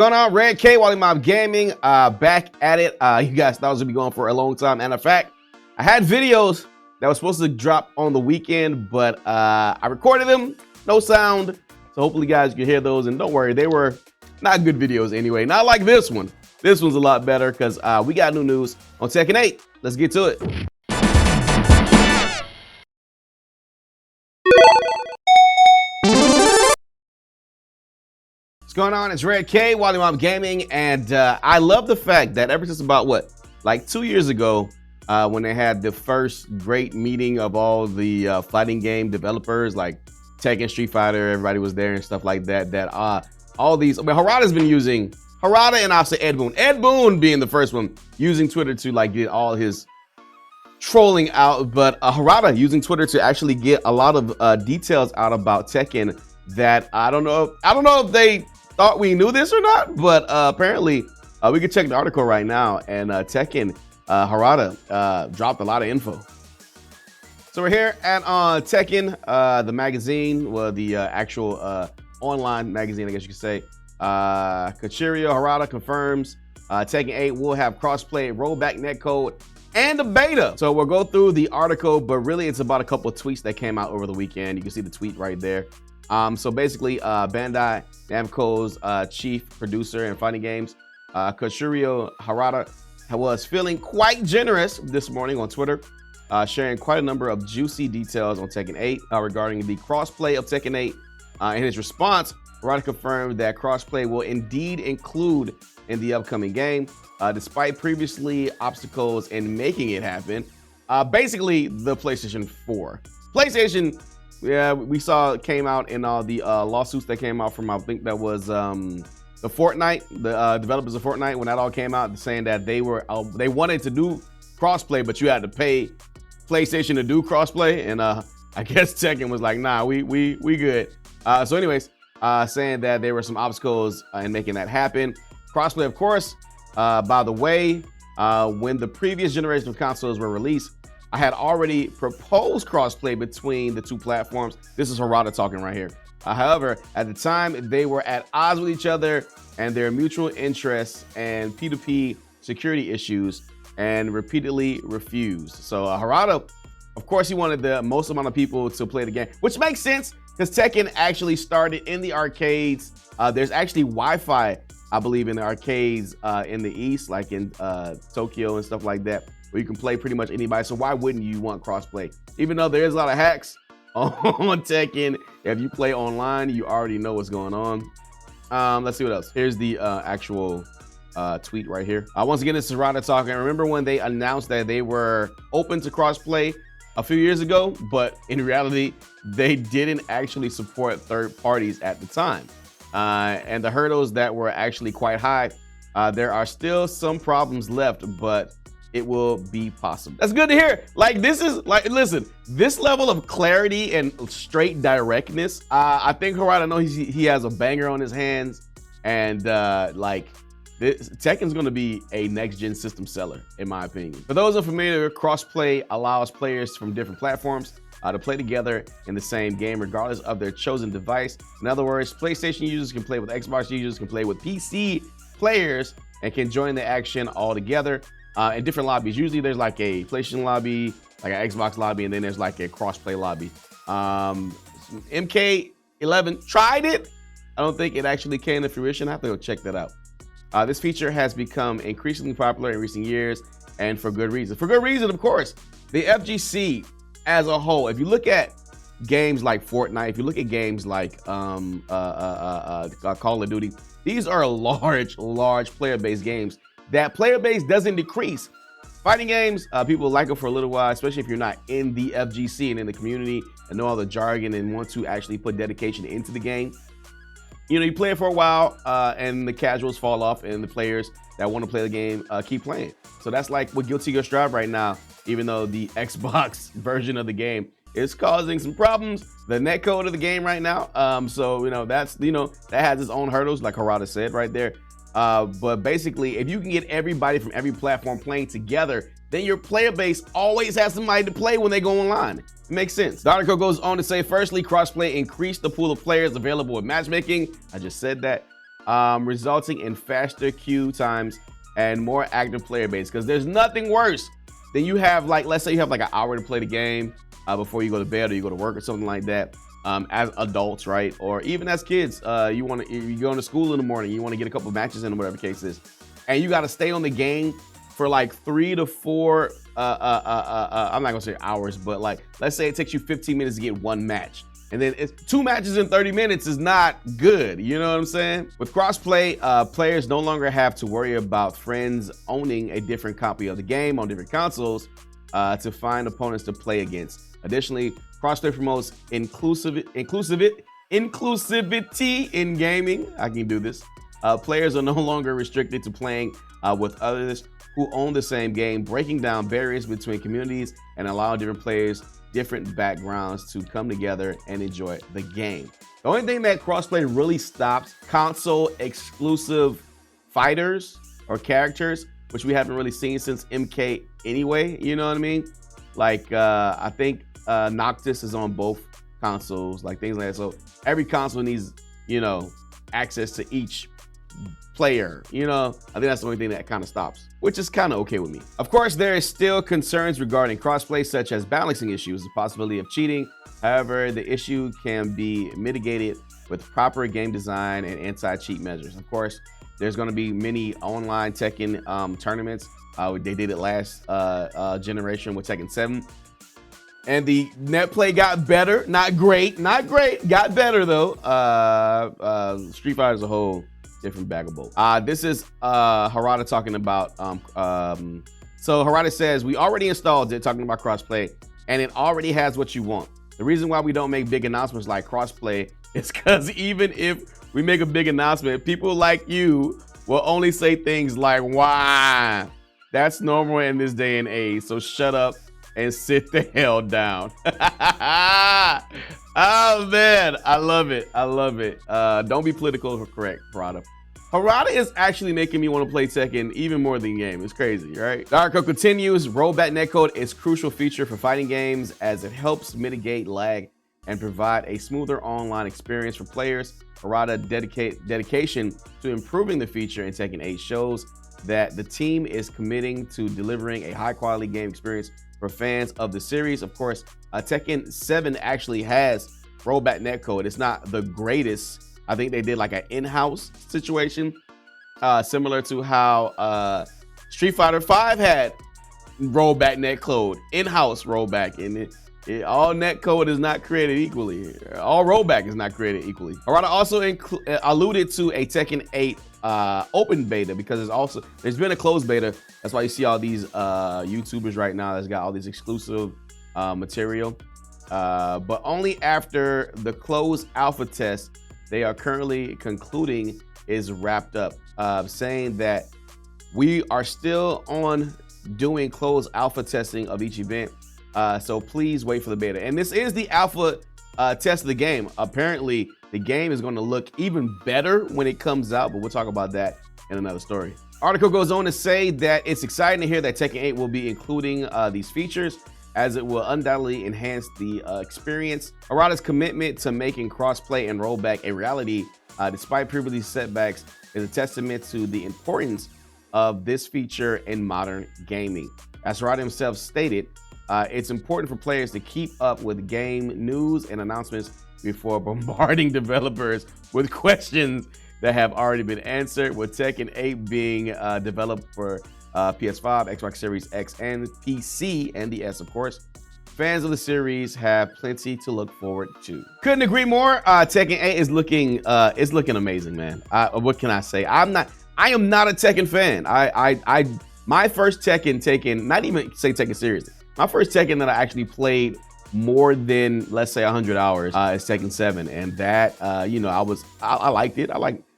Going on, Red K, Wally Mob Gaming, back at it. You guys thought I was gonna be going for a long time, and in fact, I had videos that were supposed to drop on the weekend, but I recorded them, no sound, so hopefully you guys can hear those. And don't worry, they were not good videos anyway. Not like this one. This one's a lot better because we got new news on Tekken 8. Let's get to it. What's going on? It's Red K, Wally Mob Gaming, and I love the fact that ever since about like 2 years ago, when they had the first great meeting of all the fighting game developers like Tekken, Street Fighter, everybody was there and stuff like that. All these, I mean, Harada's been using and I'll say Ed Boon. Ed Boon being the first one using Twitter to like get all his trolling out, but Harada using Twitter to actually get a lot of details out about Tekken that I don't know if they thought we knew this or not, but apparently we could check the article right now, and Tekken Harada dropped a lot of info. So we're here at Tekken, the magazine, well, the actual online magazine, I guess you could say. Katsuhiro Harada confirms Tekken 8 will have crossplay, rollback netcode, and a beta. So we'll go through the article, but really it's about a couple of tweets that came out over the weekend. You can see the tweet right there. So basically, Bandai Namco's chief producer in fighting games, Katsuhiro Harada, was feeling quite generous this morning on Twitter, sharing quite a number of juicy details on Tekken 8 regarding the crossplay of Tekken 8. In his response, Harada confirmed that crossplay will indeed include in the upcoming game, despite previously obstacles in making it happen. Basically, the PlayStation 4. PlayStation, yeah, we saw it came out in all the lawsuits that came out from, I think that was the Fortnite, the developers of Fortnite, when that all came out, saying that they wanted to do crossplay, but you had to pay PlayStation to do crossplay, and I guess Tekken was like, nah, we good. So anyways, saying that there were some obstacles in making that happen. Crossplay, of course, by the way, when the previous generation of consoles were released, I had already proposed crossplay between the two platforms. This is Harada talking right here. However, at the time, they were at odds with each other and their mutual interests and P2P security issues, and repeatedly refused. So Harada, of course, he wanted the most amount of people to play the game, which makes sense because Tekken actually started in the arcades. There's actually Wi-Fi, I believe, in the arcades in the East, like in Tokyo and stuff like that, where you can play pretty much anybody. So why wouldn't you want crossplay? Even though there is a lot of hacks on Tekken, if you play online, you already know what's going on. Let's see what else. Here's the actual tweet right here. Once again, this is Harada talking. Remember when they announced that they were open to crossplay a few years ago, but in reality, they didn't actually support third parties at the time. And the hurdles that were actually quite high. There are still some problems left, but it will be possible. That's good to hear. Like, this is like, listen, this level of clarity and straight directness, I think Harada knows he has a banger on his hands, and like, Tekken's gonna be a next-gen system seller, in my opinion. For those unfamiliar, crossplay allows players from different platforms to play together in the same game, regardless of their chosen device. In other words, PlayStation users can play with Xbox users, can play with PC players, and can join the action all together in different lobbies. Usually there's like a PlayStation lobby, like an Xbox lobby, and then there's like a crossplay lobby. MK11 tried it. I don't think it actually came to fruition. I have to go check that out. This feature has become increasingly popular in recent years, and for good reason. For good reason, of course. The FGC as a whole, if you look at games like Fortnite, if you look at games like Call of Duty, these are large player base games. That player base doesn't decrease. Fighting games, people like them for a little while, especially if you're not in the FGC and in the community and know all the jargon and want to actually put dedication into the game. You know, you play it for a while and the casuals fall off, and the players that want to play the game keep playing. So that's like what Guilty Gear Strive right now, even though the Xbox version of the game is causing some problems. The netcode of the game right now. So, that has its own hurdles, like Harada said right there. But basically, if you can get everybody from every platform playing together, then your player base always has somebody to play when they go online. It makes sense. The article goes on to say, firstly, crossplay increased the pool of players available with matchmaking. I just said that. resulting in faster queue times and more active player base. Because there's nothing worse than you have, like, let's say you have like an hour to play the game before you go to bed or you go to work or something like that. As adults, right? Or even as kids, you go to school in the morning, you want to get a couple matches in, whatever the case is, and you got to stay on the game for like 3 to 4, I'm not gonna say hours, but like, let's say it takes you 15 minutes to get one match. And then it's 2 matches in 30 minutes is not good. You know what I'm saying? With crossplay, players no longer have to worry about friends owning a different copy of the game on different consoles to find opponents to play against. Additionally, crossplay promotes inclusivity in gaming. I can do this. Players are no longer restricted to playing with others who own the same game, breaking down barriers between communities and allowing different players, different backgrounds to come together and enjoy the game. The only thing that crossplay really stops console exclusive fighters or characters, which we haven't really seen since MK anyway, you know what I mean? Like, I think Noctis is on both consoles, like things like that. So every console needs, you know, access to each player, you know. I think that's the only thing that kind of stops, which is kind of okay with me. Of course, there is still concerns regarding crossplay, such as balancing issues, the possibility of cheating. However, the issue can be mitigated with proper game design and anti-cheat measures. Of course, there's going to be many online Tekken tournaments. They did it last generation with Tekken 7. And the net play got better, not great, got better though. Street Fighter as a whole, different bag of bolts. This is Harada talking about, so Harada says, we already installed it, talking about crossplay, and it already has what you want. The reason why we don't make big announcements like crossplay is because even if we make a big announcement, people like you will only say things like, why? That's normal in this day and age, so shut up and sit the hell down. Oh man, I love it. I love it. Don't be political correct, Harada. Harada is actually making me want to play Tekken even more than the game. It's crazy, right? The article continues, rollback netcode is a crucial feature for fighting games as it helps mitigate lag and provide a smoother online experience for players. Harada's dedication to improving the feature in Tekken 8 shows that the team is committing to delivering a high-quality game experience for fans of the series. Of course, Tekken 7 actually has rollback netcode. It's not the greatest. I think they did like an in-house situation, similar to how Street Fighter 5 had rollback netcode, in-house rollback, and all netcode is not created equally. All rollback is not created equally. Harada also alluded to a Tekken 8 open beta, because there's been a closed beta. That's why you see all these YouTubers right now that's got all these exclusive material, but only after the closed alpha test they are currently concluding is wrapped up, saying that we are still on doing closed alpha testing of each event, so please wait for the beta. And this is the alpha test of the game. Apparently the game is going to look even better when it comes out, but we'll talk about that in another story. Article goes on to say that it's exciting to hear that Tekken 8 will be including these features, as it will undoubtedly enhance the experience. Harada's commitment to making crossplay and rollback a reality, despite previous setbacks, is a testament to the importance of this feature in modern gaming. As Harada himself stated, it's important for players to keep up with game news and announcements before bombarding developers with questions that have already been answered, with Tekken 8 being developed for PS5, Xbox Series X, and PC, and the S, of course. Fans of the series have plenty to look forward to. Couldn't agree more. Tekken 8 is looking amazing, man. What can I say? I am not a Tekken fan. My first Tekken taken, not even say Tekken seriously, my first Tekken that I actually played more than, let's say, 100 hours is Tekken 7, and that you know, I liked it.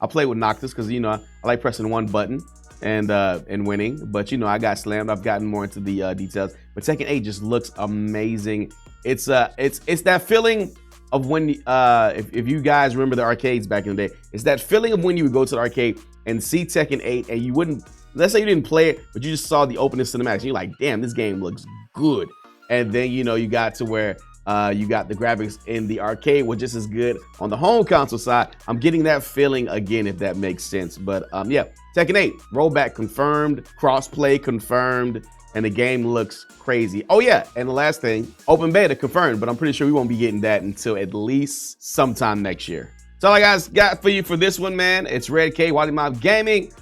I played with Noctis because, you know, I like pressing one button and winning, but you know, I got slammed. I've gotten more into the details, but Tekken 8 just looks amazing. It's that feeling of when if you guys remember the arcades back in the day, it's that feeling of when you would go to the arcade and see Tekken 8 and you wouldn't, let's say you didn't play it, but you just saw the opening cinematics and you're like, damn, this game looks good. And then, you know, you got to where You got the graphics in the arcade were just as good on the home console side. I'm getting that feeling again, if that makes sense. But yeah, Tekken 8 rollback confirmed, crossplay confirmed, and the game looks crazy. Oh yeah, and the last thing, open beta confirmed, but I'm pretty sure we won't be getting that until at least sometime next year. That's all I guys got for you for this one, man. It's Red K, Wally Mob Gaming.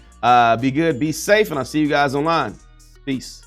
Be good, be safe, and I'll see you guys online. Peace.